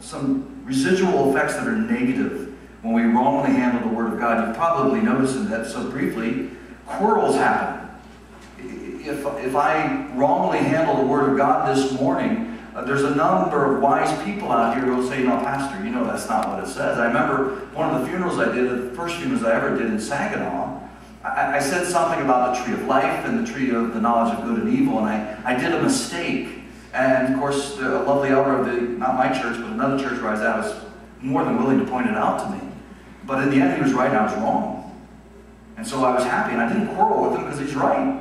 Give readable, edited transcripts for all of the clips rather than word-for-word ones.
some residual effects that are negative when we wrongly handle the Word of God. You've probably noticed that so briefly, quarrels happen. If I wrongly handle the Word of God this morning, there's a number of wise people out here who will say, no, Pastor, you know that's not what it says. I remember one of the funerals I did, the first funerals I ever did in Saginaw, I said something about the tree of life and the tree of the knowledge of good and evil, and I did a mistake. And of course, a lovely elder of the, not my church, but another church where I was at, was more than willing to point it out to me. But in the end, he was right and I was wrong. And so I was happy, and I didn't quarrel with him because he's right.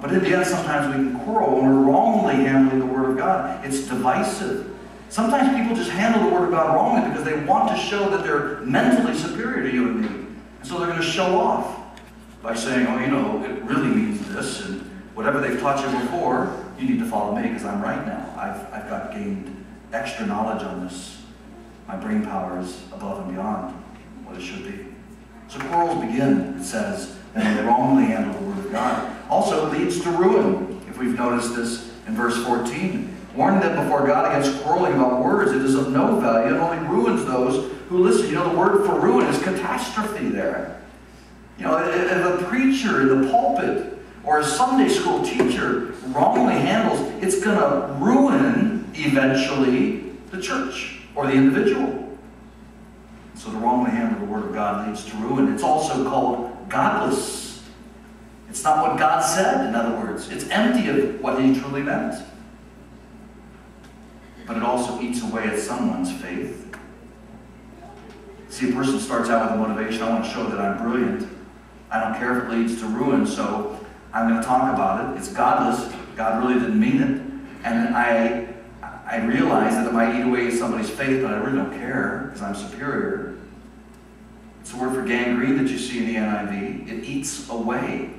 But in the end, sometimes we can quarrel when we're wrongly handling the Word of God. It's divisive. Sometimes people just handle the Word of God wrongly because they want to show that they're mentally superior to you and me. And so they're going to show off by saying, oh, you know, it really means this, and whatever they've taught you before, you need to follow me because I'm right now. I've got gained extra knowledge on this. My brain power is above and beyond what it should be. So quarrels begin, it says, when they wrongly handle the Word of God. Also, it leads to ruin. If we've noticed this in verse 14. Warn them before God against quarreling about words. It is of no value and only ruins those who listen. You know, the word for ruin is catastrophe there. You know, if a preacher in the pulpit or a Sunday school teacher wrongly handles, it's going to ruin, eventually, the church or the individual. So to wrongly handle the Word of God leads to ruin. It's also called godless. It's not what God said, in other words. It's empty of what He truly meant. But it also eats away at someone's faith. See, a person starts out with a motivation, I want to show that I'm brilliant. I don't care if it leads to ruin, so I'm going to talk about it. It's godless. God really didn't mean it. And I realize that it might eat away somebody's faith, but I really don't care because I'm superior. It's the word for gangrene that you see in the NIV. It eats away.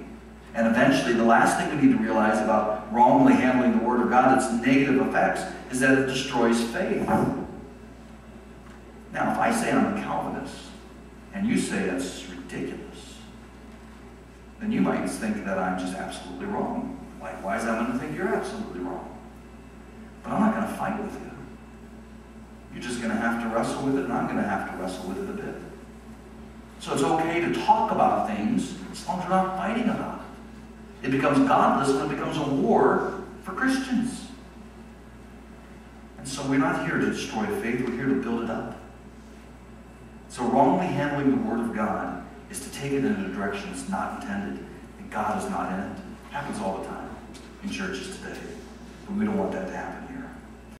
And eventually, the last thing we need to realize about wrongly handling the Word of God, its negative effects, is that it destroys faith. Now, if I say I'm a Calvinist, and you say that's ridiculous, then you might think that I'm just absolutely wrong. Likewise, I'm going to think you're absolutely wrong. But I'm not going to fight with you. You're just going to have to wrestle with it, and I'm going to have to wrestle with it a bit. So it's okay to talk about things as long as we're not fighting about it. It becomes godless when it becomes a war for Christians. And so we're not here to destroy faith, we're here to build it up. So wrongly handling the Word of God is to take it in a direction it's not intended, and God is not in it. It happens all the time in churches today. But we don't want that to happen.